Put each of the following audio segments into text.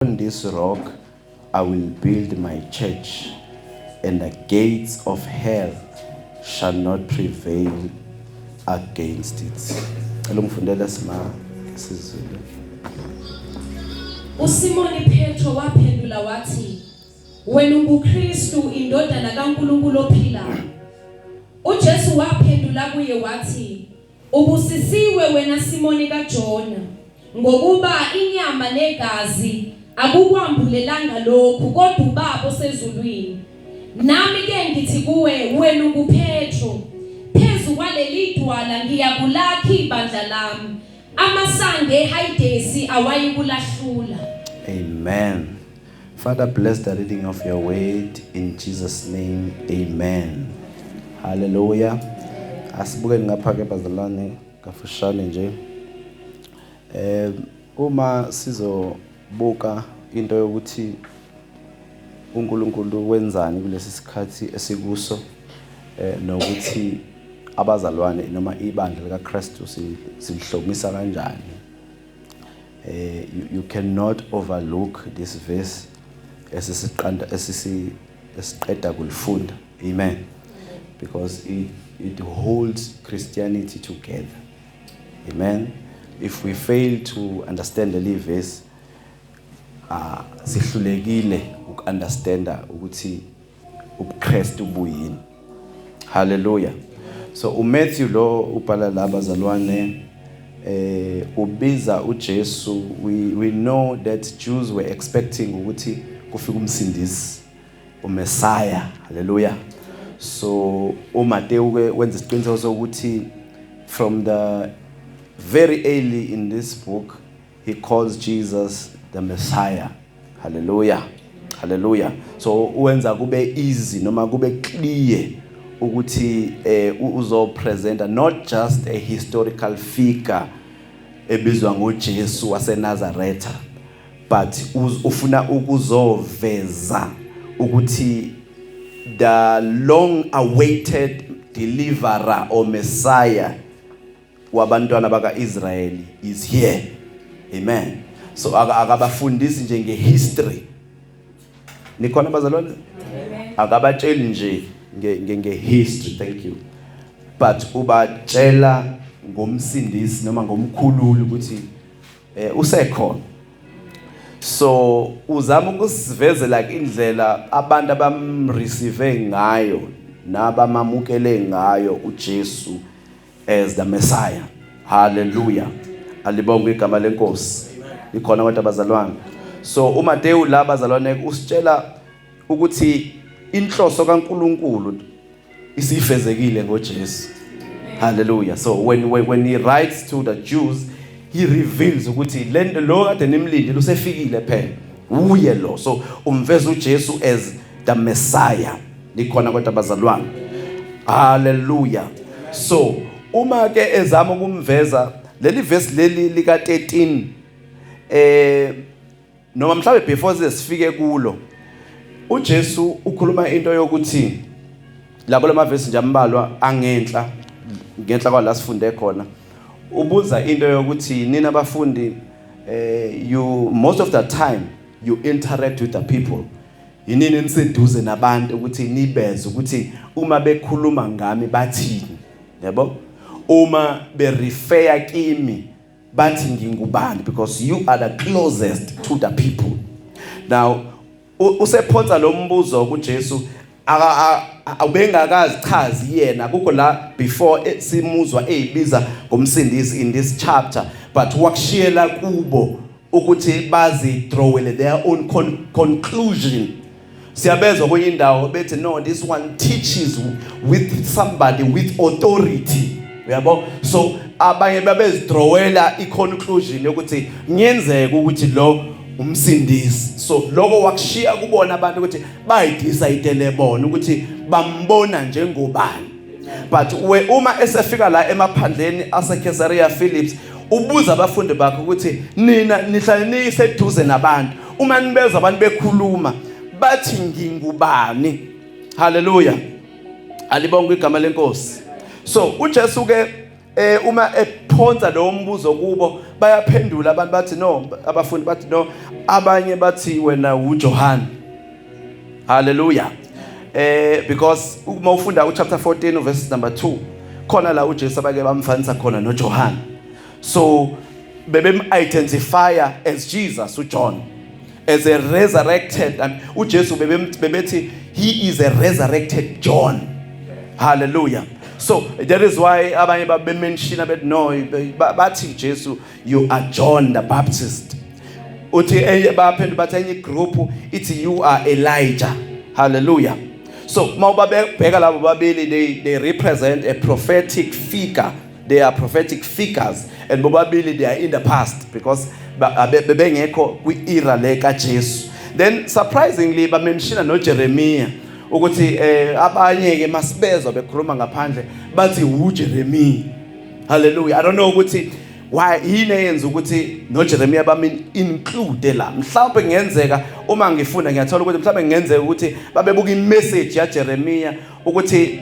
On this rock I will build my church, and the gates of hell shall not prevail against it. Hello mfundela sima isiZulu. uSimoni Petro waphendula wathi, wena unguKristu indodana kaNkulunkulu ophilayo. uJesu waphendula kuye wathi, ubusisiwe wena Simoni kaJona, ngokuba inyama negazi akukwambulelanga lokhu kodwa uBaba osezulwini. Nami ke ngithi kuwe, wena unguPetro, phezu kwaleli dwala ngiyakulakha ibandla lami, amasango eHadesi awayikulahlula. Amen. Father, bless the reading of your word in Jesus' name. Amen. Hallelujah. Asibuke ngapha ke bazalwane kafushane nje. Uma sizobuka into yokuthi uNkulunkulu wenzani kulesi sikhathi esikuso, nokuthi abazalwane noma ibandla likaKristu silihlomisa kanjani. You cannot overlook this verse esiqeda kulifunda. Amen. Because it holds Christianity together. Amen. If we fail to understand the verse, sihlulekile ukunderstanda ukuthi uKristu buyini. Hallelujah. So uMatthew lo ubhala labazalwane ubiza uJesu. We know that Jews were expecting ukuthi kufika umsindisi, uMessiah. Hallelujah. So uMateyu ke wenza isiqiniseko sokuthi from the very early in this book he calls Jesus the Messiah. Hallelujah. Hallelujah. So uwenza kube easy noma kube clear ukuthi uzopresenta not just a historical figure ebizwa ngoJesu waseNazareth, but ufuna ukuzoveza ukuthi the long awaited deliverer or Messiah wabantwana bakaIsraeli is here. Amen. So akabafundisi nje ngehistory. Nikhona bazalwane? Akabatsheli nje ngehistory, thank you. But ubatshela ngomsindisi noma ngomkhululi ukuthi usekhona. So uzama ukusivezela indlela abantu abamreceive ngayo nabamamukele ngayo uJesu as the Messiah. Hallelujah. Alibonge igama lenkosi. Likhona kodwa abazalwane. So uMateyu la bazalwane usitshela ukuthi inhloso kaNkulunkulu isifezekile ngoJesu. Hallelujah. So when he writes to the Jews, he reveals ukuthi lento lo kade nimlindi lusefikile phela. Uye lo. So umveza uJesu as the Messiah. Likhona kodwa abazalwane. Hallelujah. So uma ke ezama ukumveza leli verse leli lika 13 noma mhlawumbe before sifike kulo uJesu ukhuluma into yokuthi labo lama verse nje ambalwa angenhla kwala sifunde khona ubuza into yokuthi nina abafundi you most of the time you interact with the people, yinini niseduze nabantu ukuthi nibeze ukuthi uma bekhuluma ngami bathini, yabo? Uma be refer kimi bathi ngingubani, because you are the closest to the people. Now usephonsa lo mbuzo kuJesu abengakazi chazi yena kuko la before simuzwa eyibiza ngomsindisi in this chapter, but wakushiyela kubo ukuthi bazi drawele their own conclusion. Siyabezwa kwenye indawo bethi no, this one teaches with somebody with authority. Yabo? So abanye babezidrawela iconclusion yokuthi ngiyenzeka ukuthi lo umsindisi. So lokho wakushiya kubona abantu ukuthi bayidecide bona ukuthi bambona njengobani. But uma esefika la emaphandleni aseCaesarea Philippi ubuza abafundi bakhe ukuthi nina nihlala niseduze nabantu, uma nibeza abantu bekhuluma bathi ngingubani. Hallelujah. Alibonge igama lenkosi. So uJesu ke uma ephonsa lo mbuzo kubo bayaphendula abantu bathi no, abafundi bathi no, abanye bathi wena uJohn. Hallelujah. Because uma ufunda chapter 14 verse number 2 khona la uJesu abake bamfanisa khona noJohn. So bebem identify as Jesus uJohn as a resurrected, uJesu bebethi he is a resurrected John. Hallelujah. So that is why abanye babe mention about no, bathi Jesu you are John the Baptist. Uthi baphendu bathi enye group ithi you are Elijah. Hallelujah. So mawubabheka labo babili they represent a prophetic figure. They are prophetic figures, and bobabili they are in the past because bebengekho kwi-era leka Jesu. Then surprisingly bamention no Jeremiah ukuthi abanye ke masibezwa bekhuluma ngaphandle bathi uJeremiah. Hallelujah. I don't know ukuthi why yini yenza ukuthi no Jeremiah bami include la. Mhlawumbe ngenzeka uma ngifunda ngiyathola ukuthi mhlawumbe ngenzeka ukuthi babebuka imessage ya Jeremiah ukuthi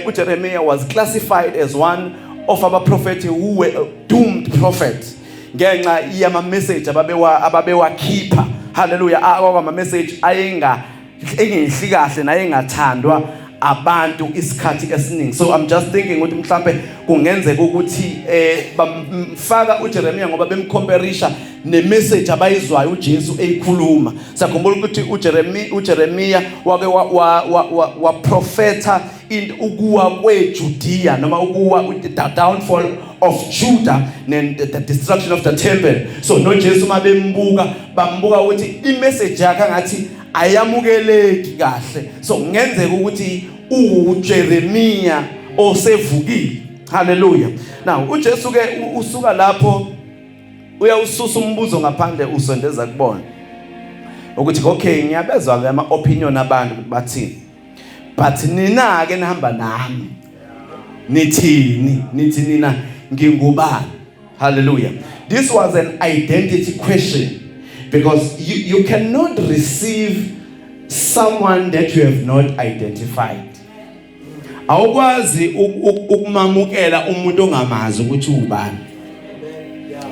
uJeremiah was classified as one of our prophets who were doomed prophets. Ngenxa yama message ababewakhipha. Hallelujah. Ama message engehle kahle nayengathandwa abantu isikhathi esiningi. So I'm just thinking ukuthi mhlambe kungenzeka ukuthi bamfaka uJeremiah ngoba bemcomparisa nemessage abayizwayo uJesu eyikhuluma. Sakhumbula ukuthi uJeremiah wake wa profeta in ukuwa kweJudea noma ukuwa the downfall of Judah and the destruction of the temple. So no Jesu mabembuka bambuka ukuthi imessage yakhe ngathi ayamukeleki kahle. So ngenzeka ukuthi uJeremiah osevukile. Hallelujah. Now uJesu ke usuka lapho uyawususa umbuzo ngaphandle usondeza kubona ukuthi okay ngiyabezwa ke ama opinion abantu bathini, but nina ke nihamba nami nithi nina ngingubani. Hallelujah. This was an identity question because you cannot receive someone that you have not identified. Awukwazi ukumamukela umuntu ongamazi ukuthi ubani.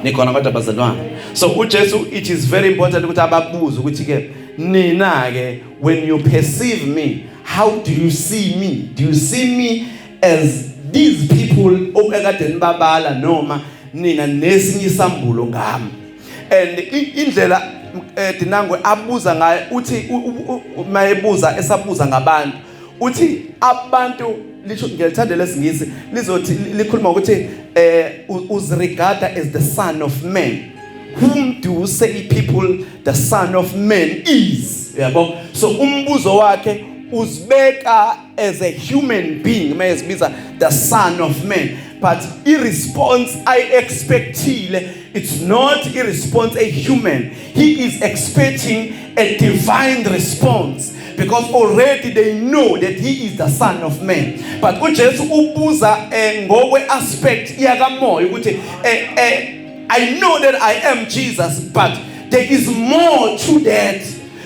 Nikhona kodwa bazalwane. So uJesu, it is very important ukuthi ababuze ukuthi ke nina ke when you perceive me, how do you see me? Do you see me as these people okade nibabala noma nina nesinye isambulo ngami? And indlela dinangwe abuza ngayo uthi mayebuza esabuza ngabantu uthi abantu lisho ngiyalithanda lesingisi lizothi likhuluma ukuthi uzregada as the son of man. Whom do you say people the son of man is? Yabo. So umbuzo wakhe uzbeka as a human being mayesibiza the son of man, but irresponse I expectile, it's not a response a human. He is expecting a divine response because already they know that he is the son of man. But uJesu ubuza ngokwe aspect yakamoya ukuthi I know that I am Jesus, but there is more to that.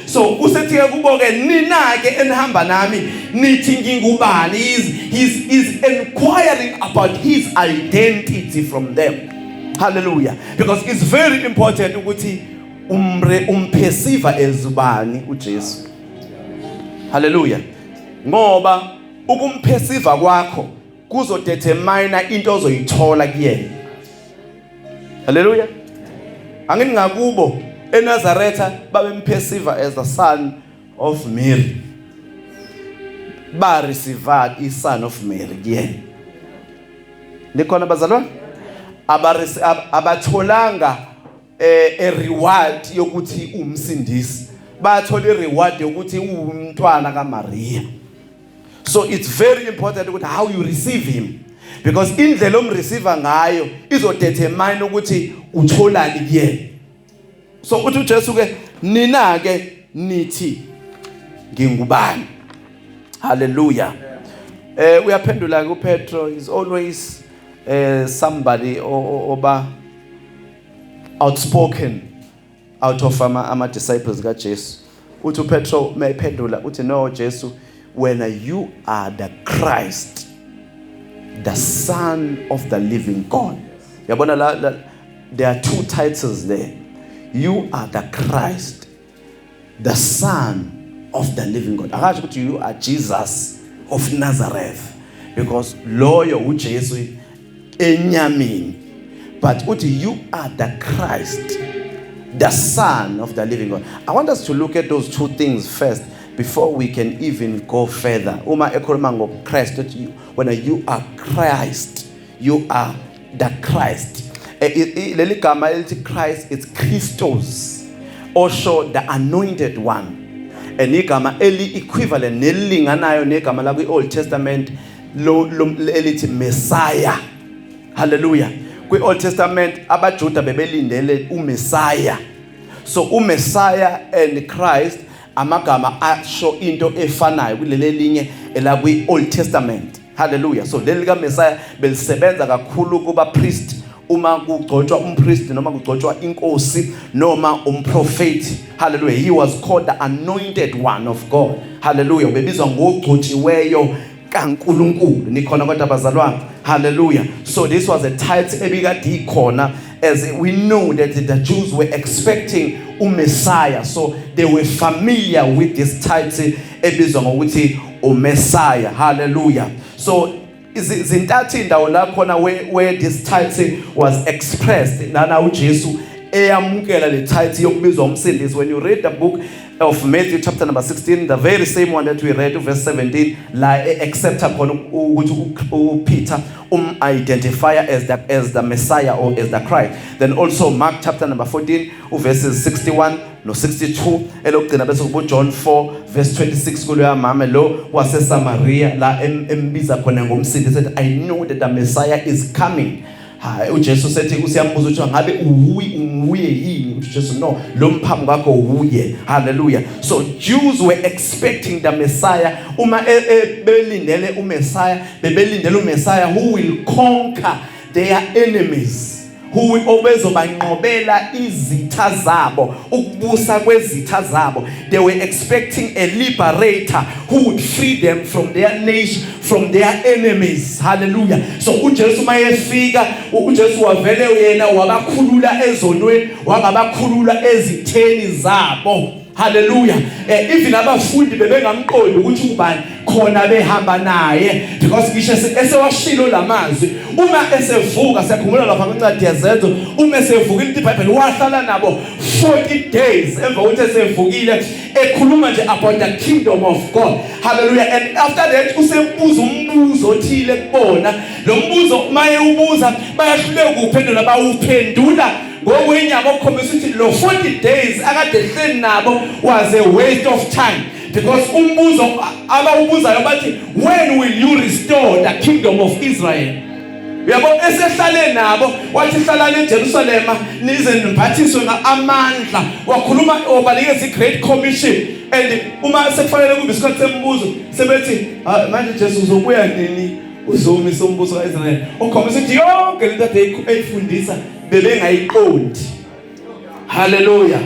So usethi kubo ke nina ke enihamba nami nithi ngingubani. He's inquiring about his identity from them. Hallelujah. Because it's very important ukuthi umperceive as ubani uJesu. Hallelujah. Ngoba ukumperceive kwakho kuzodetermine into ozoyithola kuyena. Hallelujah. Angini ngakubo eNazaretha babemperceive as the son of Mary. Ba receive the son of Mary kuyena. Nikhona bazalwane? Abatholanga a reward yokuthi umsindisi. Bathola a reward yokuthi umntwana kaMaria. So it's very important ukuthi how you receive him, because indlela omreceive ngayo izodetermine ukuthi utholani kuyena. So uthi uJesu ke nina ke nithi ngingubani. Hallelujah. Uyaphendula kuPetro is always somebody oba outspoken out of ama disciples kaJesu. Uthi uPetro mayiphendula uthi no Jesu, when you are the Christ, the Son of the living God. Yabona, there are two titles there. You are the Christ, the Son of the living God. I ask you are Jesus of Nazareth, because lawyer uJesu enyamini. But you are the Christ, the Son of the living God. I want us to look at those two things first before we can even go further. Uma ekhuluma ngoChrist, when you are Christ, you are the Christ. Leli gama elithi Christ, it's Christos, also the anointed one. And igama eli equivalent nelinganayo negama la kwi-Old Testament elithi Messiah. Hallelujah. Kwi-Old Testament abaJuda bebelindele uMessiah. So uMessiah and Christ amagama asho into efanayo kulele linye ela kwi-Old Testament. Hallelujah. So leli ka Messiah belisebenza kakhulu kuba priest, uma kugcotshwa umpriest noma kugcotshwa inkosi noma umprofeti. Hallelujah. He was called the anointed one of God. Hallelujah. Bebizwa ngogcotshiweyo kaNkulunkulu. Nikhona kodwa bazalwane. Hallelujah. So this was a title ebikade ikhona, as we know that the Jews were expecting Messiah. So they were familiar with this title ebizwa ngokuthi Messiah. Hallelujah. So zintathu indawo la khona where this title was expressed. Nana uJesu eyamukela le title yokubizwa umsindisi. When you read the book of Matthew chapter number 16, the very same one that we read, verse 17, la except upon Peter identifier as the Messiah or as the Christ. Then also Mark chapter number 14, verses 61 no 62, elokugcina bese kubo John 4 verse 26, kuloya mama lo wase Samaria la embiza khona ngomsindisi, said, I know that the Messiah is coming. uJesu sethi usiyambuza ukuthi ngabe uwuye yini? uJesu no, lo mphambi kwakho uwuye. Hallelujah. So Jews were expecting the Messiah. Uma belindele uMessiah, bebelindele uMessiah who will conquer their enemies, who obezobanqobela izitha zabo, ukubusa kwezitha zabo. They were expecting a liberator who would free them from their nation, from their enemies. Hallelujah. So uJesu mayefika, uJesu wavele yena wabakhulula ezonweni, wakabakhulula ezitheni zabo. Hallelujah. Even abafundi bebengamqondi ukuthi ubani khona behamba naye, because ngisho esewashilo lamazwi uma esevuka. Siyakhumula lapha kwincwadi yezenzo, uma esevukile iBhayibheli wahlala nabo 40 days emva kokuthi esevukile ekhuluma nje about the kingdom of God. Hallelujah. And after that usembuza umbuzo othile kubona. Lo mbuzo maye ubuza bayahluleka ukuphendula, bawuphendula ngokwenyama okukhombisa ukuthi lo 40 days akade ehleli nabo was a waste of time, because umbuzo abawubuzayo bathi, when will you restore the kingdom of Israel? Uyabo esehlale nabo wathi hlalani eJerusalem nize niphathiswe ngamandla, wakhuluma obalikeza iGreat Commission. And uma sekufanele kube isikhathi sembuzo sebethi manje Jesu uzobuya nini uzomisa umbuso kaIsrael, okhombisa ukuthi yonke lento ayifundisa bebengayiqondi. Hallelujah.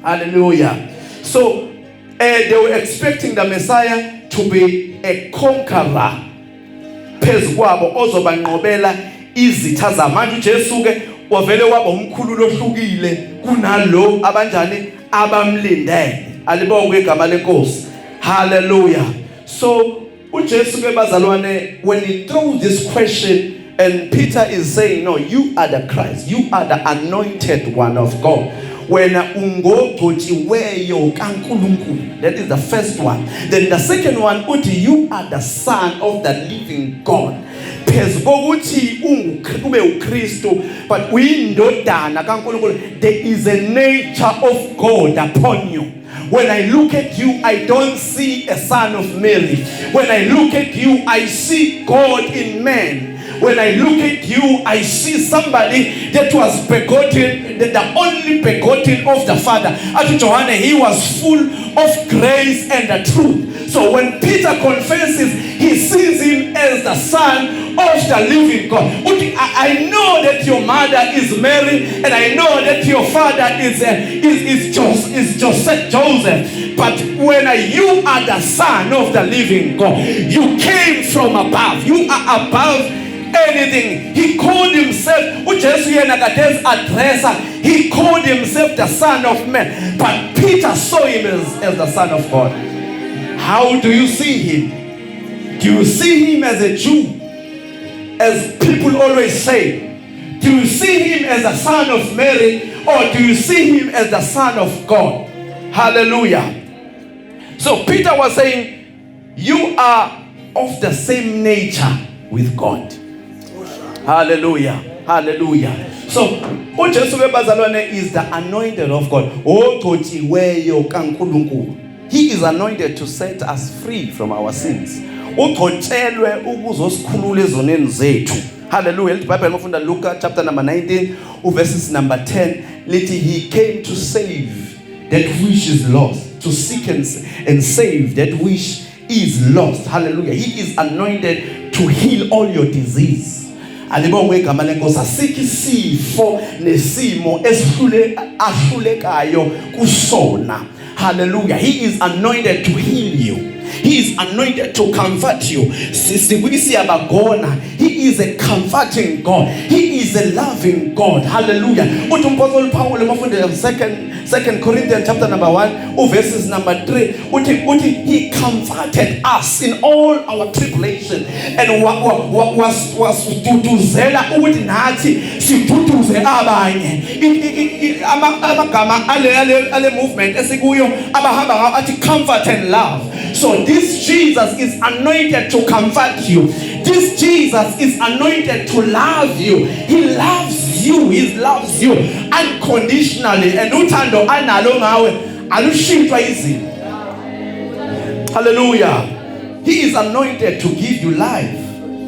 Hallelujah. So they were expecting the Messiah to be a conqueror, phezu kwabo ozobanqobela izitha zabo. Manje uJesu ke wavele waba umkhululo ohlukile kunalo abanjani abamlindele. Alibonke igama lenkosi. Hallelujah. So uJesu ke bazalwane, when he throws this question, and Peter is saying, no, you are the Christ, you are the anointed one of God. When ungogcotshiweyo kaNkulunkulu, that is the first one. Then the second one, uthi you are the Son of the living God. Phezu kokuthi ube uKristu, but uyindodana kaNkulunkulu, there is a nature of God upon you. When I look at you, I don't see a son of Mary. When I look at you, I see God in man. When I look at you, I see somebody that was begotten, the only begotten of the Father. At John, he was full of grace and the truth. So when Peter confesses, he sees him as the Son of the living God. I know that your mother is Mary, and I know that your father is Joseph. But when you are the Son of the living God, you came from above. You are above anything. He called himself, he called himself the Son of Man. But Peter saw him as the Son of God. How do you see him? Do you see him as a Jew? As people always say, do you see him as the Son of Mary, or do you see him as the Son of God? Hallelujah. So Peter was saying, you are of the same nature with God. Hallelujah. Hallelujah. So uJesu bezalwane is the anointed of God. He is anointed to set us free from our sins. Hallelujah. The Bible mufunda Luke chapter number 19 verses number 10. He came to save that which is lost, to seek and save that which is lost. Hallelujah. He is anointed to heal all your disease. Alibongwe igama lenkosi asikho isifo nesimo ahlulekayo kusona. Hallelujah. He is anointed to heal you. He is anointed to comfort you. Siyabagona. He is a comforting God. He is a loving God. Hallelujah. Second Corinthians chapter number 1, verses number 3. He comforted us in all our tribulation and was tutuzela ukuthi nathi situtuze abanye. Amagama ale movement esikuyo abahamba ngawo athi comfort and love. So this Jesus is anointed to comfort you. This Jesus is anointed to love you. He loves you. He loves you unconditionally. And uthando analo ngawe alushintshwa izimo. Hallelujah. He is anointed to give you life,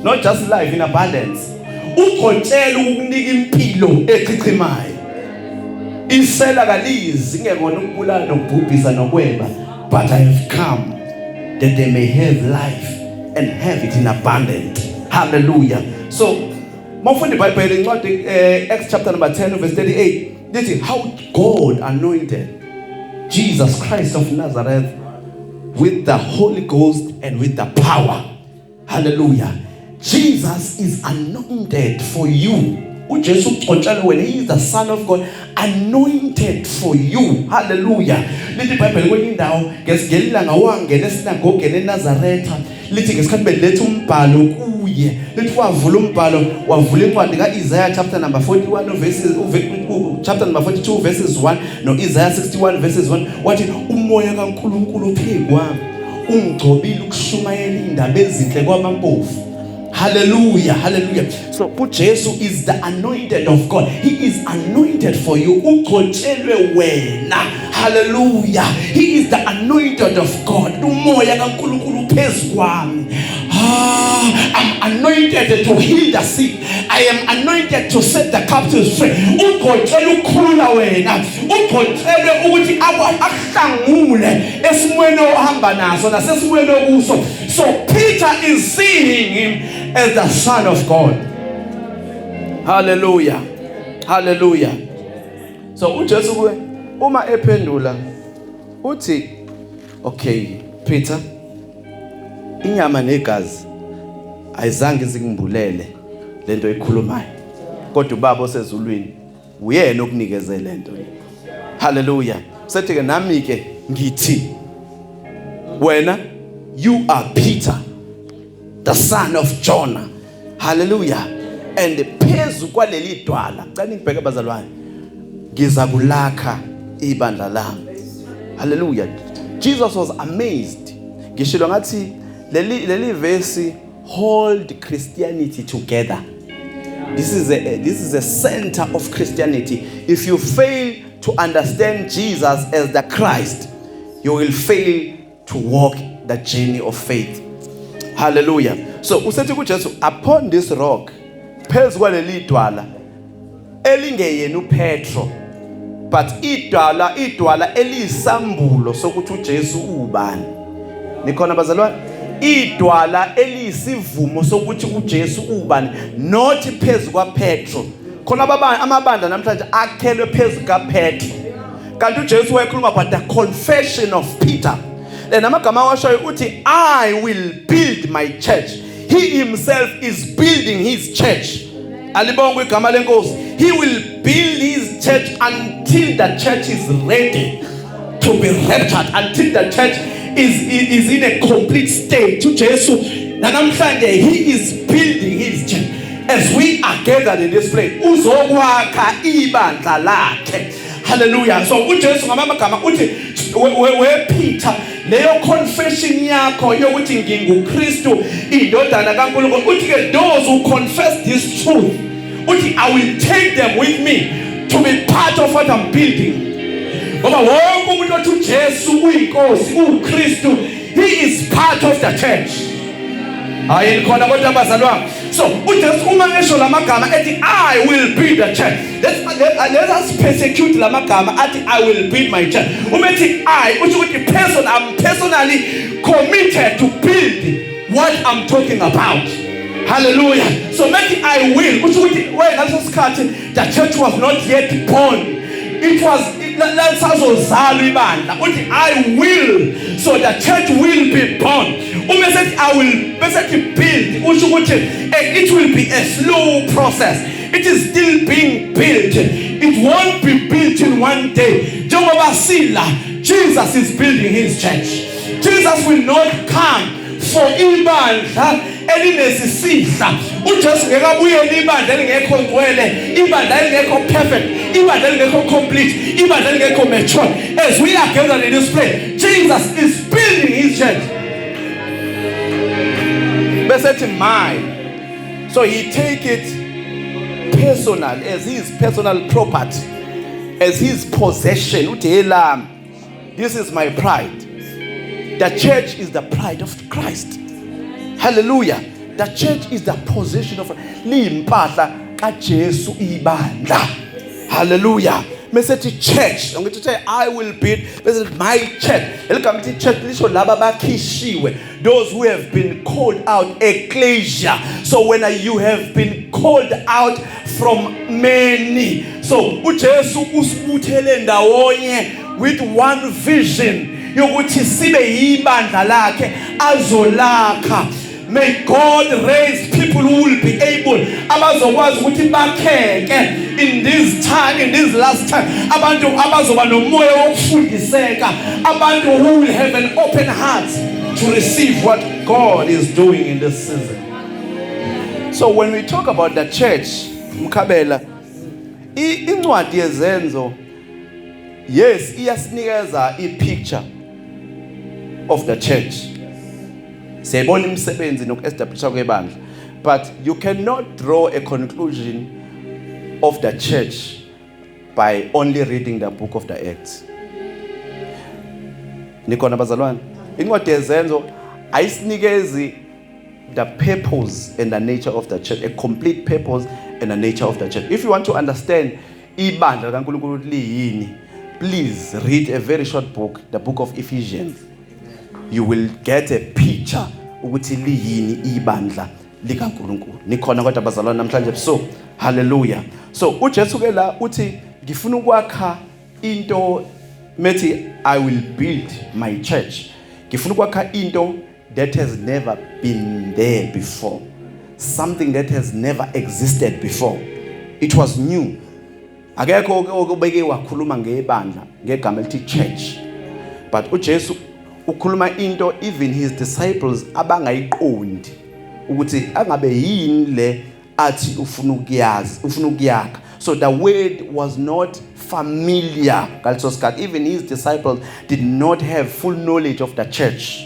not just life in abundance. Ukhotshela ukunika impilo echichimayo. Isela kalizi ngekona ukubulala nokubhubhisa nokweba, but I have come that they may have life and have it in abundance. Hallelujah. So, mawufunda iBhayibheli incwadi Acts chapter number 10 verse 38. This is how God anointed Jesus Christ of Nazareth with the Holy Ghost and with the power. Hallelujah. Jesus is anointed for you. When he is the Son of God, anointed for you. Hallelujah. Lithi iBhayibheli kwenye indawo ngesigeli ngawangena esinagoge eNazareth. Lithi ngesikhathi beletha umbhalo kuye. Lithi wavula umbhalo, wavula incwadi kaIsaiah chapter number 41 verses chapter number 42 verses 1 no Isaiah 61 verses 1. Wathi umoya kaNkulunkulu phezu kwami ungigcobile ukushumayela indaba ezinhle kwabampofu. Hallelujah, hallelujah. So uJesu is the anointed of God. He is anointed for you. Ukhotshelwe wena. Hallelujah. He is the anointed of God. Umoya kaNkulunkulu phezu kwami. I'm anointed to heal the sick. I am anointed to set the captives free. Ukhotshelwe ukukhulula wena. Ukhotshelwe ukuthi akuhlangule esimweni ohamba naso nasesimweni okuso. So Peter is seeing him as the Son of God. Hallelujah. Hallelujah. So uJesu uma ephendula uthi, okay Peter, inyama negazi ayizange zingibulele lento ekhulumayo, kodwa ubaba osezulwini uyena okunikezele lento. Hallelujah. Sethi ke nami ke ngithi wena, you are Peter, the son of Jonah. Hallelujah. And phezu kwaleli dwala, cani ngibheke bazalwane, ngizakulakha ibandla lami. Hallelujah. Jesus was amazed. Ngishilo ngathi leli verse hold Christianity together. This is a center of Christianity. If you fail to understand Jesus as the Christ, you will fail to walk the journey of faith. Hallelujah. So usethi kuJesu, upon this rock phezu kwaleli dwala elingeyena uPetro, but idwala eliyisambulo sokuthi uJesu ubani. Nikhona bazalwane? Idwala eliyisivumo sokuthi uJesu ubani, not phezu kwaPetro. Khona amabandla namhlanje akhelwe phezu kaPetro, kanti uJesu wayekhuluma about the confession of Peter. Then amagama washoyo uthi, I will build my church. He himself is building his church. Alibongo igama lenkosi. He will build his church until the church is ready to be raptured, until the church is in a complete state. uJesu namhlanje he is building his church. As we are gathered in this place, uzokwakha ibandla lakhe. Hallelujah. So uJesu ngamagama uthi we Peter, leyo confession yakho yokuthi nginguKristu indodana kaNkulunkulu, uthi ke those who confess this truth, uthi I will take them with me to be part of what I'm building. Ngoba wonke umuntu othi uJesu uyinkosi, uKristu, he is part of the church. Hayi khona kodwa bazalwane. So uJesu uma ngisho lamagama ethi I will build the church, let us persecute lamagama athi I will build my church. Umethi I uthi ukuthi person, I'm personally committed to build what I'm talking about. Hallelujah. So methi I will uthi ukuthi ngaleso sikhathi the church was not yet born. It was lasazozalwa ibandla uthi I will, so the church will be born. Umesethi I will basically build uthi ukuthi it will be a slow process. It is still being built. It won't be built in one day. Njengoba sila, Jesus is building his church. Jesus will not come for ibandla elinesisihla. uJesu ngekabuyela ibandla elingekho ngcwele, ibandla elingekho perfect, ibandla elingekho complete, ibandla elingekho mature. As we are gathered in this place, Jesus is building his church. Besethi mine. So he take it personal, as his personal property, as his possession. Uthi elami, this is my pride. The church is the pride of Christ. Hallelujah. The church is the possession of limpahla kaJesu ibandla. Hallelujah. Mesethi church, ngithi say I will build my church. Eligama lithi church lisho laba bakhishiwe, those who have been called out, ecclesia. So when you have been called out from many, so uJesu usibuthele ndawonye with one vision yokuthi sibe yibandla lakhe azolakha. May God raise people who will be able abazokwazi ukuthi bakheke in this time, in this last time. Abantu abazoba nomoya wokufundiseka, abantu who will have an open heart to receive what God is doing in this season. So when we talk about the church, Mkhabela, incwadi yezenzo, yes, iyasinikeza i-picture of the church. Siyabona imisebenzi nokuestablish kwebandla, but you cannot draw a conclusion of the church by only reading the book of the Acts. Nikhona bazalwane, incwadi yezenzo ayisinikezi the purpose and the nature of the church, a complete purpose and the nature of the church. If you want to understand ibandla kaNkulunkulu liyini, please read a very short book, the book of Ephesians. You will get a picture ukuthi liyini ibandla likaNkulunkulu. Nikhona kodwa bazalwane namhlanje. So hallelujah. So uJesu ke la uthi ngifuna ukwakha into, methi I will build my church. Ngifuna ukwakha into that has never been there before, something that has never existed before. It was new. Akekho okubeke wakhuluma ngebandla ngegama elithi church, but uJesu ukhuluma into even his disciples abangayiqondi ukuthi angabe yini le athi ufuna ukuyakha. So the word was not familiar ngaleso sikhathi. Even his disciples did not have full knowledge of the church.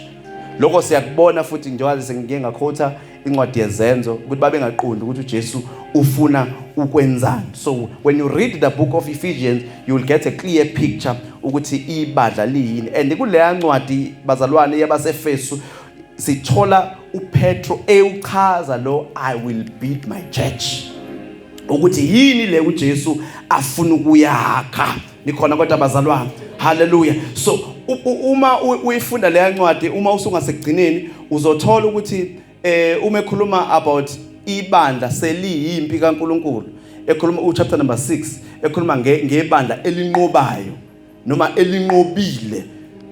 Lokho siyakubona futhi njengoba sengike ngakhotha incwadi yezenzo ukuthi babengaqondi ukuthi uJesu ufuna ukwenzani. So when you read the book of Ephesians, you will get a clear picture ukuthi ibandla liyini. And kuleya ncwadi bazalwane yabaseFesu sithola uPetro euchaza lo I will build my church. ukuthi yini le uJesu afuna ukuyakha. Nikhona kodwa abazalwane. Hallelujah. So uma uyifunda le ncwadi, uma usungasekugcineni uzothola ukuthi uma ekhuluma about ibandla seliyimpi kaNkulunkulu, ekhuluma chapter number 6, ekhuluma ngebandla elinqobayo noma elinqobile,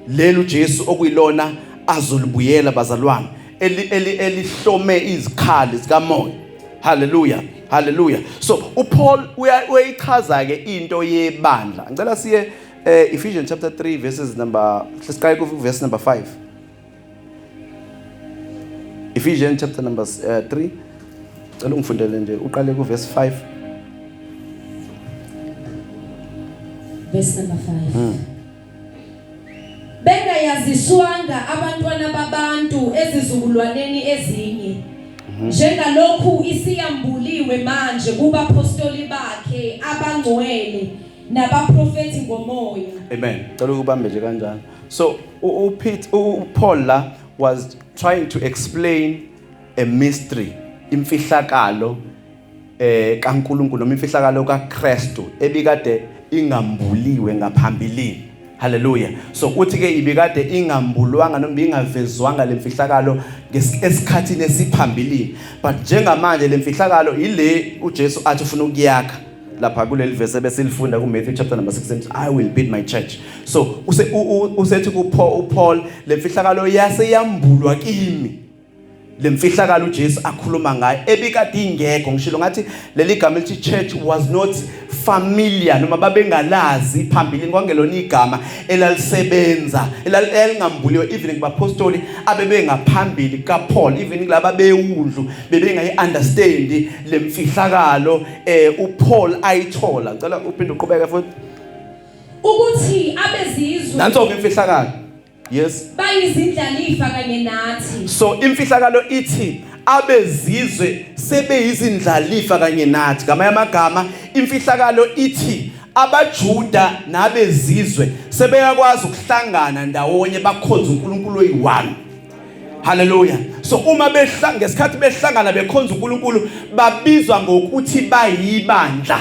lelo Jesu okuyilona azolibuyela bazalwane, elihlome izikhali zikamoya. Hallelujah. Hallelujah. So uPaul uyayichaza ke into yebandla. Ngicela siye Ephesians chapter 3 verses number, let's go to verse number 5. Ephesians chapter number 3. Ngicela ungifundele nje uqale ku verse 5. Verse number 5. Bengayaziswanga abantwana babantu ezizukulwaneni ezinye, njengalokhu isiyambuliwe manje kubapostoli bakhe abangcwele nabaprofeti ngomoya. Amen. Ngicela ukubambe nje kanjalo. So Paul la was trying to explain a mystery, imfihlakalo kaNkulunkulu noma imfihlakalo kaKristu ebikade ingambuliwe ngaphambilini. Hallelujah. So uthi ke ibikade ingambulwanga noma ingavezwanga lemfihlakalo esikhathini esiphambilini, but njengamanje lemfihlakalo ile uJesu athi ufuna ukuyakha lapha kuleli verse ebesilifunda ku Matthew chapter number 6, I will build my church. So usethi ku Paul lemfihlakalo yaseyambulwa kimi, lemfihlakalo uJesu akhuluma ngayo ebikade ingekho. Ngishilo ngathi leli gama elithi church was not familiar noma babengalazi phambilini, kwangelona igama elalisebenza elingambuliwe even kubapostoli abebengaphambili kaPaul, even laba bewundlu bebengayi-understand lemfihlakalo uPaul ayithola. Ngicela uphinde uqhubeke futhi ukuthi abezizwe nanso ke imfihlakalo. Yes. Bayizindlalifa kanye nathi. So imfihlakalo ithi abezizwe sebeyizindlalifa kanye nathi. Ngamanye amagama imfihlakalo ithi abaJuda nabezizwe sebeyakwazi ukuhlangana ndawonye bakhonza uNkulunkulu oyi-1. Hallelujah. So uma ngesikhathi behlangana bekhonza uNkulunkulu babizwa ngokuthi bayibandla.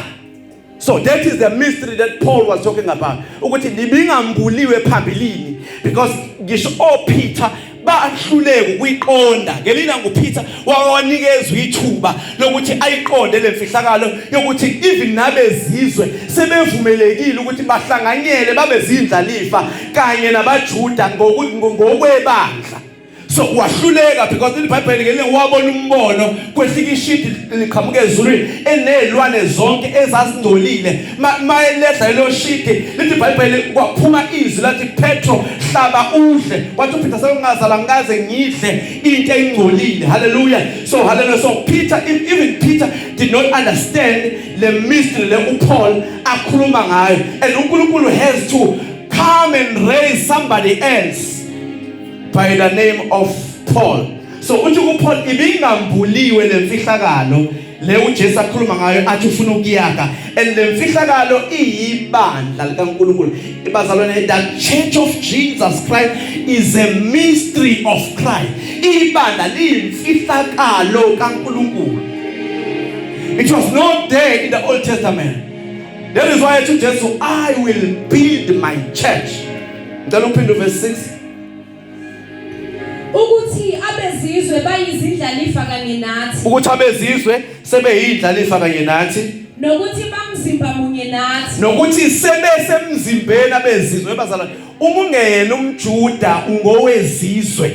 So that is the mystery that Paul was talking about. Ukuthi libingambuliwe phambilini, because ngisho Peter bahluleka ukuyiqonda. Ngelina nguPeter wawanikezwa ithuba lokuthi ayiqonde lemfihlakalo yokuthi even nabezizwe sebevumelekile ukuthi bahlanganyele babezindlalifa kanye nabaJuda ngokwebandla. So wahluleka because iBhayibheli ngelinye wabona umbono kwehlika ishidi liqhamuka ezulwini enezilwane zonke ezazingcolile. Mayelehla lo shidi lithi iBhayibheli kwaphuma izwi lathi Petro hlaba udle, wathi uPeter sekungazala ngaze ngidle into engcolile. Hallelujah. So hallelujah. So even Peter did not understand the mystery le uPaul akhuluma ngayo, and uNkulunkulu has to come and raise somebody else by the name of Paul. So uthi kuPaul ibingambuliwe lemfihlakalo le uJesu akhuluma ngayo athi ufuna ukuyakha, and lemfihlakalo iyibandla likaNkulunkulu. Ibazalwane, the church of Jesus Christ is a mystery of Christ. Ibandla liyimfihlakalo kaNkulunkulu. It was not there in the Old Testament. That is why to Jesus, I will build my church. Then open to verse 6. Ukuthi abezizwe bayizindlalifa kanye nathi. Ukuthi abezizwe sebeyindlalifa kanye nathi. Nokuthi bamzimba munye nathi. Nokuthi sebesemzimbeni abezizwe. Bazalwane, uma ungena umJuda ungowezizwe.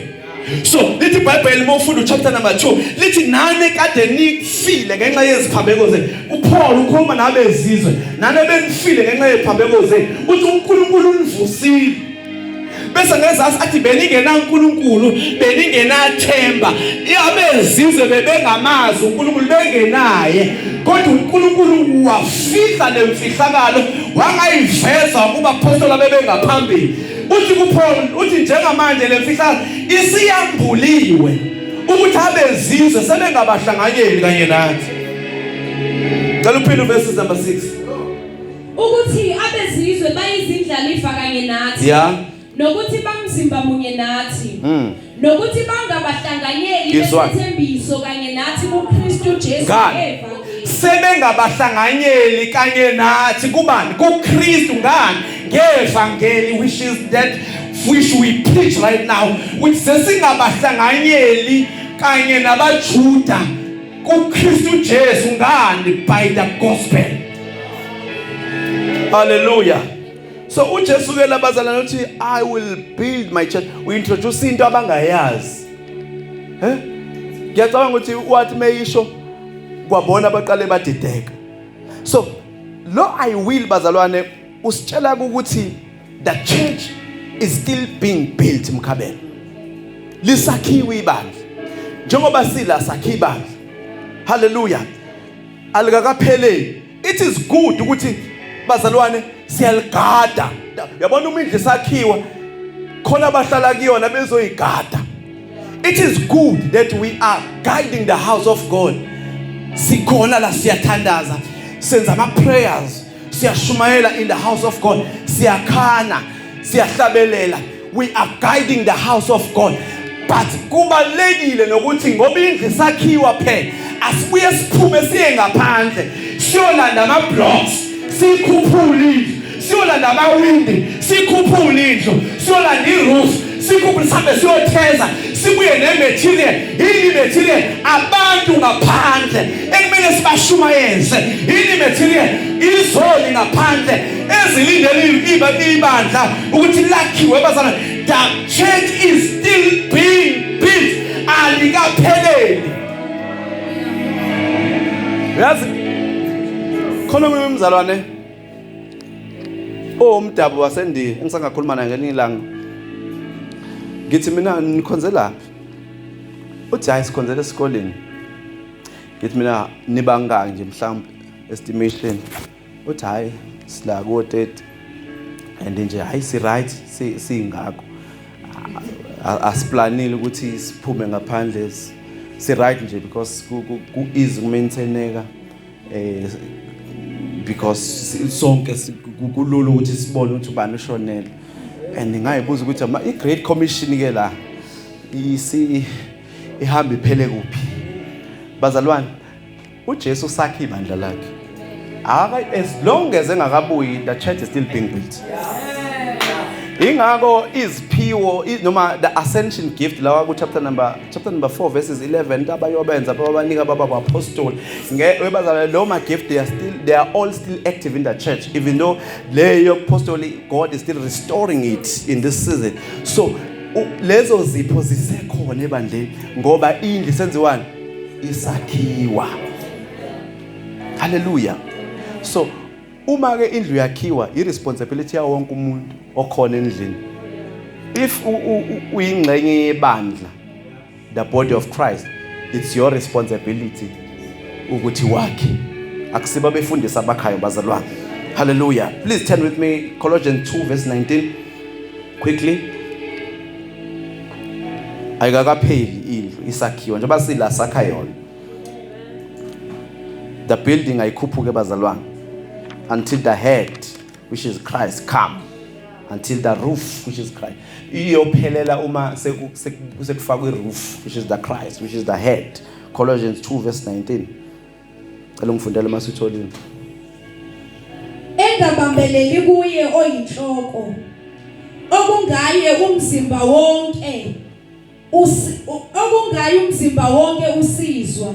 So lithi iBhayibheli mawufunda chapter number 2 lithi nane kade nifile ngenxa yeziphambeko zenu. uPaul ukhuluma nabezizwe, nane benifile ngenxa yeziphambeko zenu. Uthi uNkulunkulu univusile. Bese ngezasi athi beningena uNkulunkulu, beningenathemba. Abezizwe bebengamazi uNkulunkulu bengenaye. Kodwa uNkulunkulu wafihla lemfihlakalo wangayiveza kubapostoli abebengaphambili. Uthi kuPaul, uthi njengamanje lemfihlakalo isiyambuliwe ukuthi abezizwe sebengabahlanganyeli kanye nathi. Ngicela uphinde verse number 6. Ukuthi abezizwe bayizindlalifa kanye nathi. Yeah. Nokuthi bamzimba munye nathi. Nokuthi bangabahlanganyeli besithembiso kanye nathi kuKristu Jesu eva. sebengabahlanganyeli kanye nathi kubani kuKristu ngani ngevangeli which is that which we preach right now which sesingabahlanganyeli kanye nabaJuda kuKristu Jesu ngani by the gospel. Hallelujah. So uJesu ke labazalana uthi I will build my church. We introduce into abangayazi. Ngiyacabanga ukuthi wathi meyisho kwabona abaqale badideka. So lo I will bazalwane usitshela ukuthi the church is still being built mkhabela. Lisakhiwe ibandla. Njengoba sila sakhiwe ibandla. Hallelujah. Alikakapheleli. It is good ukuthi bazalwane siyaligada. Yabona umindlu sakhiwa khona abahlala kuyona bezoyigada. It is good that we are guiding the house of God. Sikhona la siyathandaza, senza ama prayers, siyashumayela in the house of God, siyakhana, siyahlabelela. We are guiding the house of God. But kubalekile nokuthi ngoba indlu sakhiwa phela asibuye siphume siye ngaphandle siyolanda ama blocks sikhuphule indlu siyolanda ama windi sikhuphule indlu siyolanda iroof sikhuphule sihambe siyotheza sibuye nematerial yini material abantu ngaphandle ekumele sibashumayeze yini material izoli ngaphandle ezilindele ibandla ukuthi lakhiwe bazana. The church is still being built. Alikapheleli. Yazi khona umzalwane umdabu waseNdiya engisangakhuluma naye ngelinye ilanga. Ngithi mina nikhonzela. Uthi hayi sikhonzela esikoleni. Ngithi mina nibangaki nje mhlawumbe estimation. Uthi hayi sila ko 30 and nje hayi si right singakho. Asiplanile ukuthi siphume ngaphandle si right nje because ku easy maintaineka because sonke kulula ukuthi sibone ukuthi ubani ushonela and ngayibuza ukuthi i great commission ke la ihamba iphele kuphi bazalwane uJesu sakhe ibandla lakhe as long as engakabuyi the church is still being built. Ingako iziphiwo noma the ascension gift lawa ku chapter number 4 verses 11 abayobenza ababanika baba apostoli ngebazalwane lo ma gift they are all still active in the church even though leyo apostoli God is still restoring it in this season. So lezo zipho zisekhona ebandleni ngoba indlu senziwani isakhiwa. Hallelujah. So uma ke indlu yakhiwa irresponsibility yawo wonke umuntu okhona endlini. If uyingxenye yebandla the body of Christ it's your responsibility ukuthi wakhe akusiba befundisa abakhayo bazalwane. Hallelujah. Please turn with me Colossians 2 verse 19 quickly. Ayikakapheli indlu isakhiwa njengoba sila sakha yona. The building ayikhuphuke bazalwane until the head which is Christ come, until the roof which is Christ iyophelela uma sekufakwe roof which is the Christ which is the head. Colossians 2 verse 19. Cela ngifundele masitholini. Engabambeleli kuye oyinhloko okungaye umzimba wonke okungaye umzimba wonke usizwa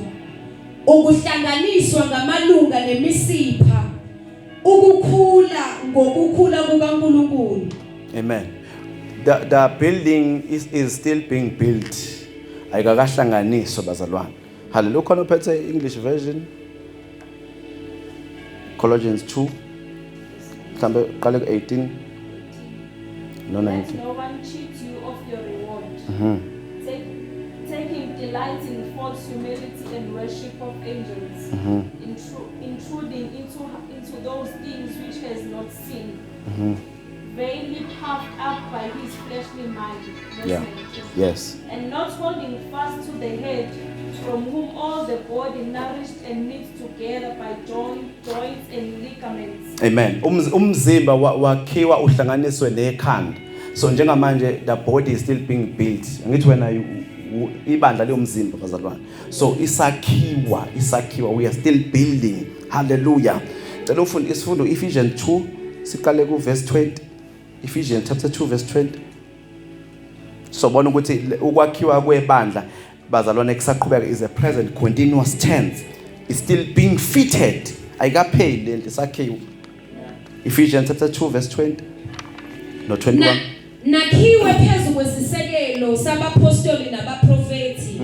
ukuhlanganiswa ngamalunga nemisipha ukukhula ngokukhula kukaNkulunkulu. Amen. The building is still being built. Ayikakahlanganiswa bazalwane. Hallelujah. Khona uphethe English version. Colossians 2 mhlambe qale ku18 no 19. No one cheat you of your reward. Taking delight in false humility and worship of angels, intruding into those things which has not seen, vainly puffed up by his fleshly mind. Yeah. Yes. And not holding fast to the head, from whom all the body nourished and knit together by joints and ligaments. Amen. Umzimba wakhiwa uhlanganiswe nekhanda. So njengamanje the body is still being built. Ngithi wena ibandla lomzimba bazalwane. So isakhiwa, we are still building. Hallelujah. Cela ufunde isifundo Ephesians 2 siqale ku verse 20. Ephesians chapter 2 verse 20. So bona ukuthi ukwakhiwa kwebandla bazalwane kusaqhubeka is a present continuous tense. It's still being fitted. Ayikapheli lento sakhiwa. Ephesians chapter 2 verse 20 no 21. Nakhiwe phezu kwesisekelo sabapostoli nabaprofeti.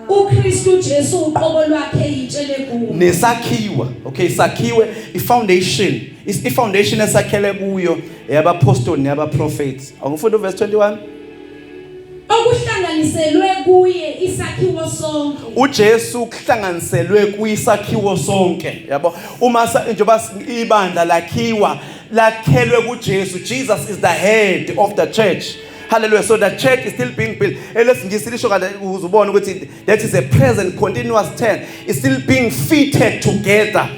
uKristu Jesu uqobo lwakhe yitshele kuwo. Nesakhiwa. Okay, sakhiwe ifoundation. Is ifoundation esakhele kuyo yabapostoli nabaprofeti. Angifunda verse 21. Okuhlanganiselwe kuye isakhiwo sonke. uJesu kuhlanganiselwe kuyisakhiwo sonke. Yabo uma njengoba ibandla lakhelwe kuJesu. Jesus is the head of the church. Hallelujah. So the church is still being built. Ngilisho uzubona ukuthi that is a present continuous tense. It's still being fitted together.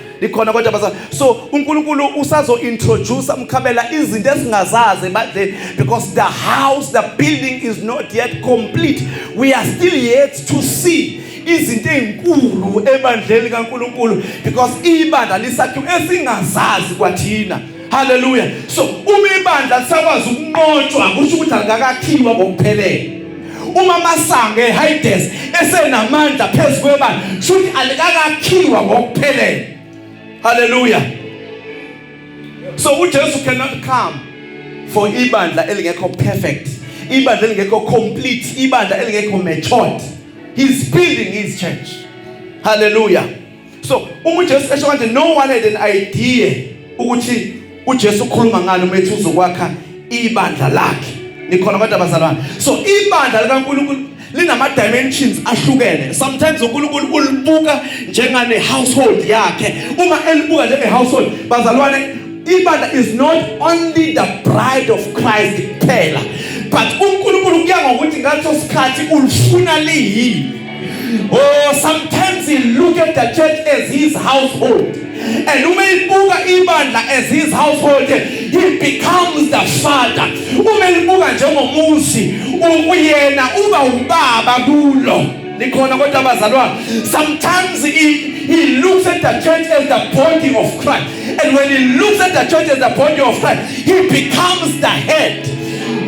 So uNkulunkulu usazo introduce umkhabela izinto esingazazi because the house, the building is not yet complete. We are still yet to see izinto ezinkulu ebandleni kaNkulunkulu because ibandla lisakhiwe esingazazi kwathina. Hallelujah. So uma ibandla lisakwazi ukunqotshwa kusho ukuthi alikakakhiwa ngokuphelele. Uma masango eHades esenamandla phezu kwebandla kusho ukuthi alikakakhiwa ngokuphelele. Hallelujah. So uJesu cannot come for ibandla elingekho perfect, ibandla elingekho complete, ibandla elingekho matured. He's building his church. Hallelujah. So uJesu esho kanje no one had an idea ukuthi uJesu ukhuluma ngalo methu uzokwakha ibandla lakhe. Nikhona abantu abazalwane. So ibandla likaNkulunkulu linama dimensions ahlukene. Sometimes uNkulunkulu ulibuka njengane household yakhe. Uma elibuka njenge household bazalwane, ibandla is not only the bride of Christ kuphela, but uNkulunkulu kuya ngokuthi ngaso sikhathi ulifuna liyini. Oh, sometimes he look at the church as his household. And uma ibuka ibandla as his household, he becomes the father. Uma ibuka njengomuzi, uyena uba ubaba kulo. Likhona kodwa abazalwane. Sometimes he looks at the church as the body of Christ. And when he looks at the church as the body of Christ, he becomes the head.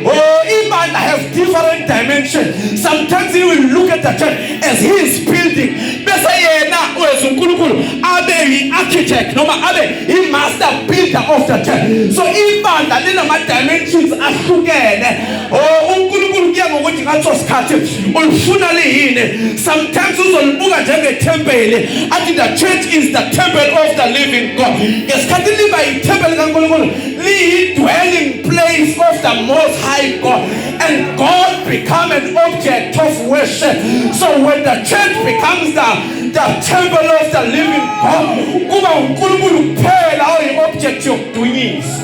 Oh, ibandla has different dimensions. Sometimes he will look at the church as his building. Bese yena uNkulunkulu abe architect noma abe master builder of the church. So ibandla linama dimensions ahlukene. Oh, uNkulunkulu kuya ngokuthi ngaso sikhathi ulifuna liyini. Sometimes uzolibuka njengetempele athi the church is the temple of the living God. Ngesikhathi liba itemple kaNkulunkulu liyi dwelling place of the most high God, and God become an object of worship. So when the church becomes the temple of the living God, kuba uNkulunkulu kuphela oyi-object yokudunyisa.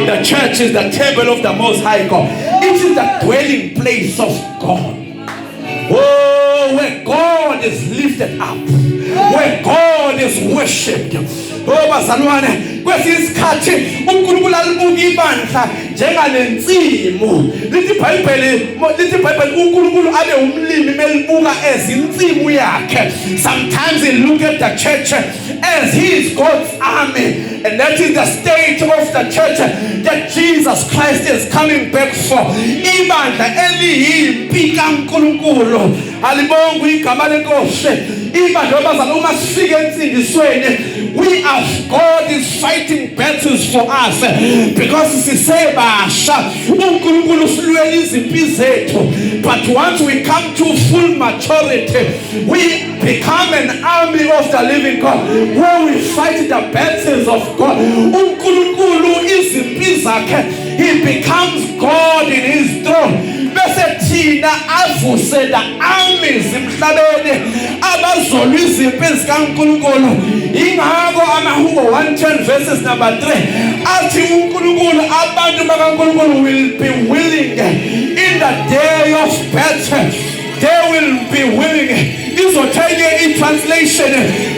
The church is the temple of the most high God. It is the dwelling place of God. Oh, where God is lifted up, where God is worshipped. Oh, bazalwane, kwesikhathi uNkulunkulu alibuka ibandla njengalensimu. Lithi iBhayibheli uNkulunkulu abe umlimi melibuka ezinsimu yakhe. Sometimes he look at the church as his God's army, and that is the state of the church that Jesus Christ is coming back for. Ibandla eliyimpi kaNkulunkulu alibonga igama lenkosi. Ibandla bazalwane uma sifika ensindisweni, we as God is fighting battles for us because sisebasha uNkulunkulu usilwela izimpi zethu. But once we come to full maturity, we become an army of the living God where we fight the battles of God. uNkulunkulu izimpi zakhe, he becomes God in his throne. Bese thina avuse the armies emhlabeni abazolwa izimpi zikaNkulunkulu. Ingakho amaHubo 110 verses number 3 athi uNkulunkulu abantu bakaNkulunkulu will be willing in the day of battle. They will be willing. In translation,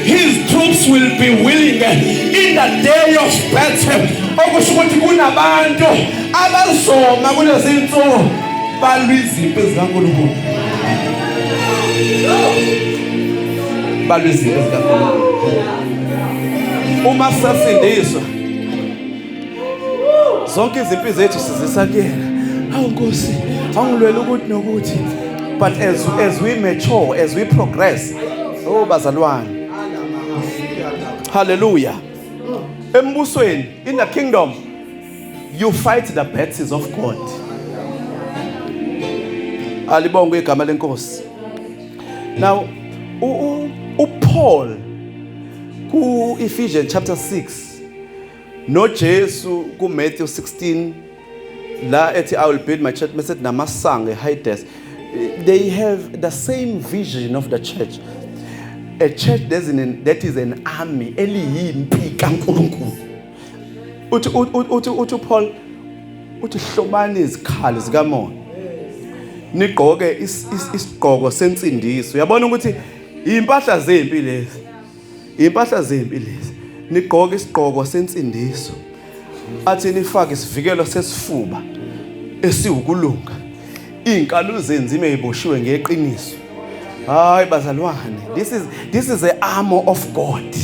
his troops will be willing in the day of battle. Okusho ukuthi kunabantu abazoma kulezinsuku balwa izimpi zikaNkulunkulu. Balwa izimpi zikaNkulunkulu. Uma sasindiswa zonke izimpi zethu sizisa kuyena. Hawu Nkosi, awungilwela ukuthi nokuthi. But as we mature, as we progress, oh bazalwane. Hallelujah. Embusweni, in the kingdom, you fight the battles of God. Alibonge igama lenkosi. Now, Paul ku Ephesians chapter 6 no Jesu ku Matthew 16 la ethi I will build my church message namasango eHides. They have the same vision of the church. A church that is an army eliyimpi kaNkulunkulu. Uthi Paul uthi hlobani izikhali zikamoya. Nigqoke isigqoko sensindiso. Uyabona ukuthi impahla zempi lezi. Impahla zempi lezi. Nigqoke isigqoko sensindiso. Athi nifake isivikelo sesifuba esiwukulunga. Inkalo zenzime eziboshiwe ngeqiniso. Hayi bazalwane, this is the armor of God.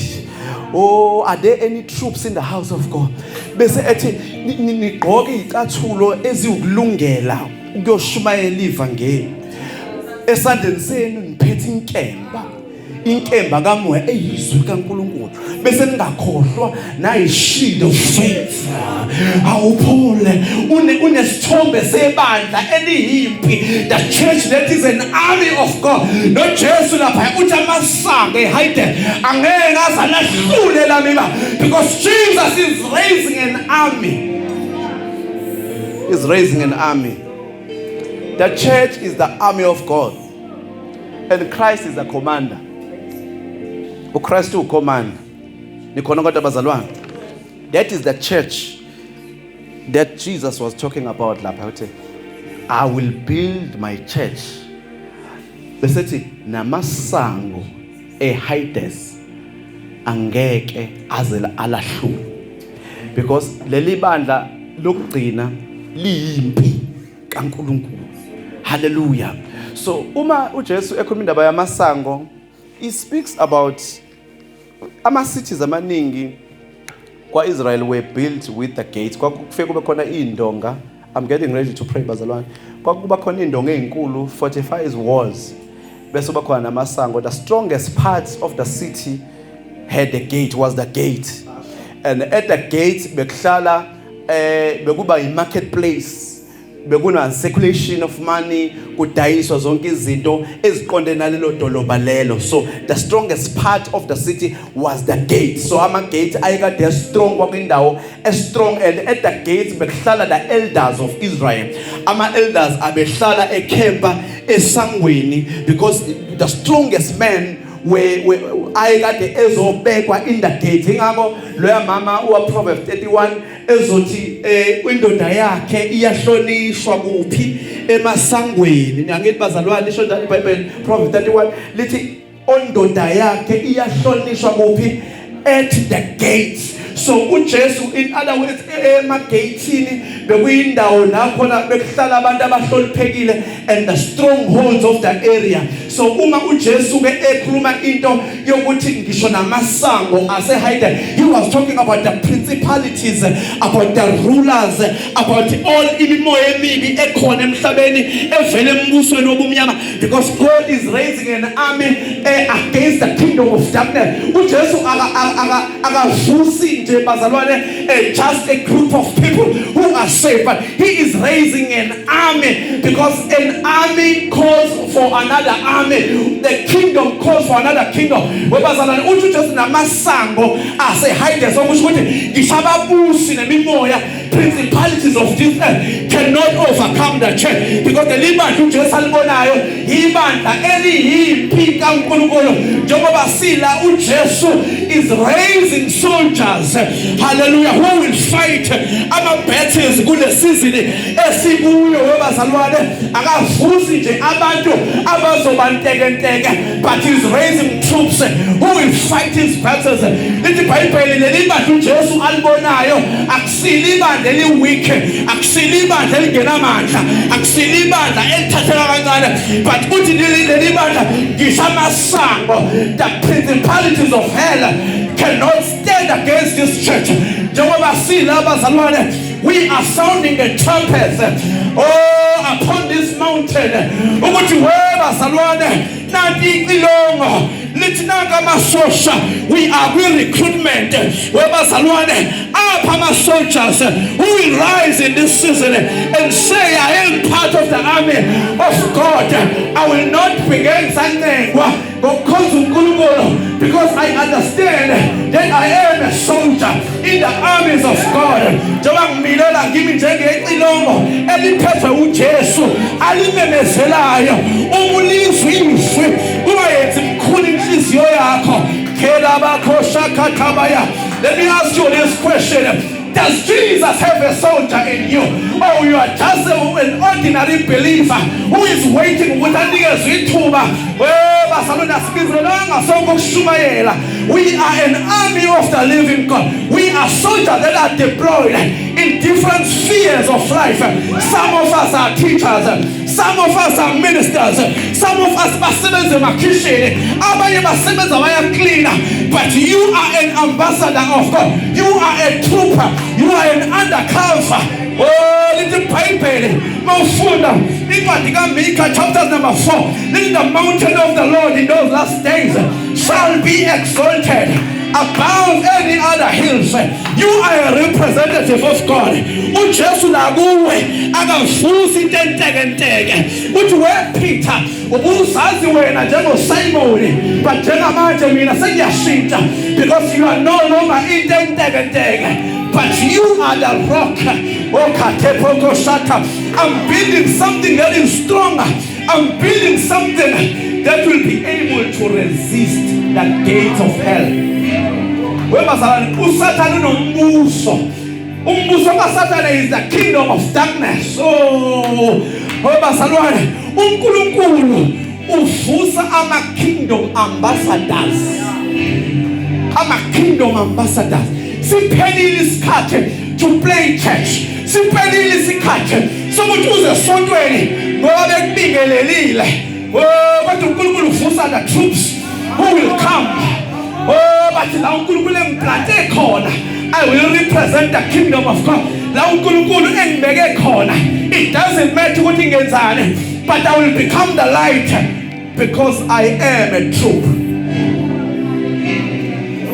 Oh, are there any troops in the house of God? Bese ethi nigqoke izicathulo eziwukulungela ukuyoshumayela ivangeli. Esandleni senu niphethe inkemba kamoya eyizwi kaNkulunkulu. Bese ningakhohlwa nayi shield of faith. Awuphole unesithombe sebandla eliyimpi. The church that is an army of God. No Jesu lapha uthi amasango eHides angeke azalahlule lamina because Jesus is raising an army. He's raising an army. The church is the army of God. And Christ is the commander. Christ will command. That is the church that Jesus was talking about. I will build my church. Namasango eHides angeke azela alahlule. Because leli bandla lokugcina liyimpi kaNkulunkulu. Hallelujah. So uma uJesu ekhuluma indaba yamasango, he speaks about ama-cities amaningi kwa-Israel were built with the gates. Kwakufike kube khona iy'ndonga. I'm getting ready to pray bazalwane. Kwakuba khona iy'ndonga ey'nkulu 45 walls. Bese kuba khona namasango. The strongest part of the city had the gate, was the gate. And at the gate bekuhlala bekuba i-marketplace. Bekuna circulation of money, kudayiswa zonke izinto eziqonde nalelo doloba lelo. So the strongest part of the city was the gate. So ama gate ayekade strong kwakwindawo strong, and at the gates bekuhlala the elders of Israel. Ama elders abehlala ekhempa esangweni because the strongest men ayekade ezobekwa in the gate. Ingakho loya mama uwa Proverbs 31 ezothi indoda yakhe iyahlonishwa kuphi emasangweni. Ngiyathi bazalwane lisho njalo iBhayibheli Proverbs 31 lithi ondoda yakhe iyahlonishwa kuphi at the gates. So uJesu in other words emagatini bekuyindawo lapho bekuhlala abantu abahloniphekile and the strongholds of the area. So uma uJesu ke ekhuluma into yokuthi ngisho namasango aseHides, he was talking about the principalities, about the rulers, about all imimoya emibi ekhona emhlabeni evele embusweni wobumnyama, because God is raising an army against the kingdom of darkness. uJesu akavusi bazalwane just a group of people who are saved, but he is raising an army, because an army calls for another army. The kingdom calls for another kingdom. Bazalwane uthi just namasango aseHides okusho ukuthi ngishababusi nemimoya, principalities of this earth cannot overcome the church, because the libandla uJesu alibonayo ibandla eliyimpi kaNkulunkulu. Njengoba sila uJesu is raising soldiers, hallelujah, who will fight ama battles kule season esibuyo. Webazalwane akavusi nje abantu abazobantekenteke, but he's raising troops who will fight his battles. Lithi iBhayibheli leli bandla uJesu alibonayo akusili ibandla ibandla eli-weak, akusilo ibandla elingenamandla, akusilo ibandla elithatheka kancane, but uthi leli bandla ngisho amasango, the principalities of hell cannot stand against this church. Njengoba sila bazalwane, we are sounding a trumpet upon this mountain ukuthi webazalwane nanti icilongo lithi nanga amasosha, we are with recruitment webazalwane apha ama-soldiers who will rise in this season and say I am part of the army of God. I will not begin something because I understand that I am a soldier in the armies of God. Njengoba ngimilela ngimi njengecilongo eliphethwe uJesu alimemezelayo umulizwe izwi ungayenzi mkhulu inhliziyo yakho. Let me ask you this question. Does Jesus have a soldier in you? Or you are just an ordinary believer who is waiting with a we are an army of the living God. We are soldiers that are deployed in different spheres of life. Some of us are teachers, some of us are ministers, some of us are kitchen, cleaner. But you are an ambassador of God. You are a trooper. You are an undercover. Oh, little Bible, Mafunda, Mika chapter number 4. Then the mountain of the Lord in those last days shall be exalted above any other hills. You are a representative of God. Ujesu laguwe agafusi tentege. Ujuwe Peter, ubusazi wena njengo Simon, but njengamanje mina sengiyashintsha because you are no longer in tentege. But you are the rock. I'm building something that is stronger. I'm building something that will be able to resist the gates of hell. Usatan is the kingdom of darkness. I'm a kingdom ambassadors. I'm a kingdom ambassadors. Simpelile isikhathi to play church. Simpelile isikhathi sokuthi uze esontweni ngoba bekubingelelile. Kodwa uNkulunkulu uvusa the troops who will come. But la uNkulunkulu engiplante khona, I will represent the kingdom of God. La uNkulunkulu engibeke khona, it doesn't matter ukuthi ngenzani, but I will become the light because I am a troop.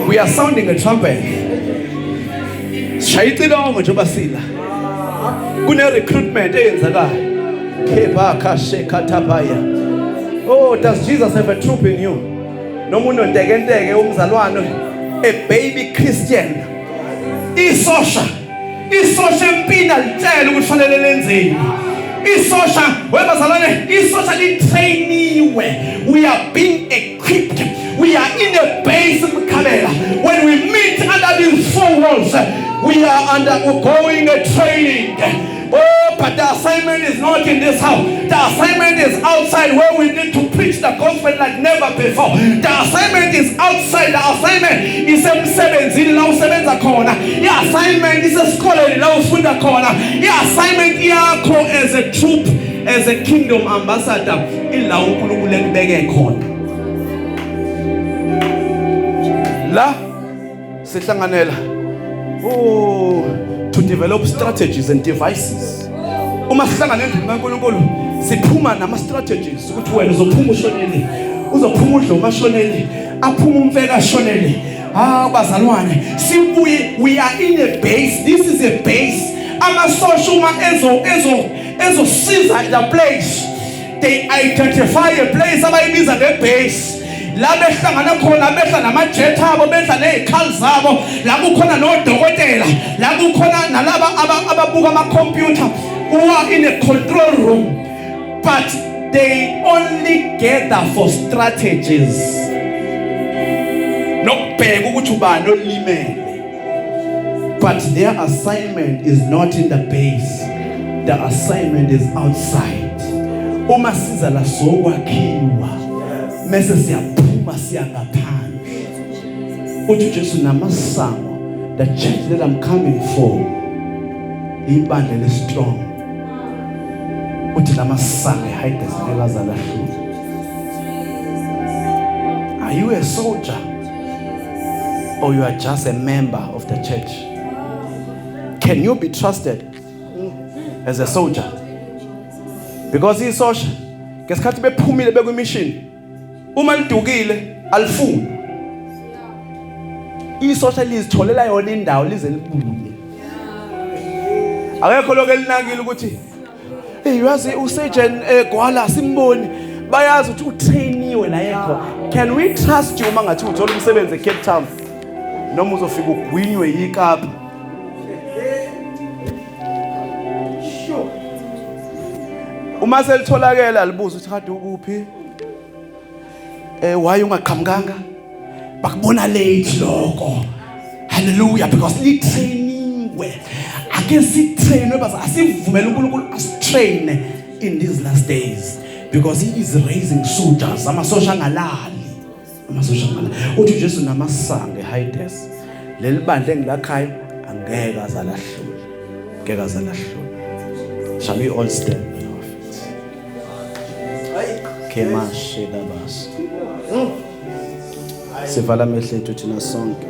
We are sounding a trumpet. Shayitilongo njengoba sila kune recruitment eyenzakayo. Oh, does Jesus have a troop in you? Noma unontekenteke umzalwane, a baby Christian. Isosha empina litshela ukuthi fanele lenzeni. Isosha webazalwane, isosha litrainiwe. We are being equipped. We are in a base camera. When we meet under these four walls, we are undergoing a training. Oh, but the assignment is not in this house. The assignment is outside where we need to preach the gospel like never before. The assignment is outside. The assignment is emsebenzini la usebenza khona. The assignment is esikoleni la ufunda khona. The assignment yakho as a troop, as a kingdom ambassador ila uNkulunkulu ekubeke khona. La sihlanganela to develop strategies and devices. Uma sihlangana endlini kaNkulunkulu siphuma nama strategies ukuthi wena uzophuma ushonele, uzophuma udlo mashonele, aphuma umfeka ashonele. Bazalwane, we are in a base. This is a base. Amasosha uma ezosiza the place, they identify a place abayibiza ngebase. La behlangana khona behla namajet abo behla nezikhali zabo, la kukhona nodokotela, la kukhona nalaba ababuka ama computer who are in a control room, but they only gather for strategies. Nokubheka ukuthi ubani olimele. But their assignment is not in the base. The assignment is outside. Uma siza la sokwakhiwa mase siyaphuma siyangaphandle. Uthi Jesu namasango, the church that I'm coming for ibandla le strong uthi namasange hide zingekazala hlula. Are you a soldier or you are just a member of the church? Can you be trusted as a soldier? Because isosha ngesikhathi bephumile bekwimission uma lidukile alifuni isosha lizitholela yona indawo lize libuye. Akekho lokho elinakile ukuthi yazi uSejan Gwala simboni bayazi ukuthi utrainiwe la yekho. Can we trust you mangathi uthola umsebenzi eCape Town noma uzofika ugwinywe yiKapa? Uma selitholakala libuza ukuthi kade ukuphi why ungaqhamukanga bakubona late lokho. Hallelujah, because litrainiwe. Ake sitrainwe base asivumela uNkulunkulu asitrain in these last days because he is raising soldiers. Amasosha ngalali uthi Jesu namasange hides leli bandla engilakhayo angeke azalahlula, ngeke azalahlula. Shall we all stand? Kema sheda bas. Sivala mehle thina sonke.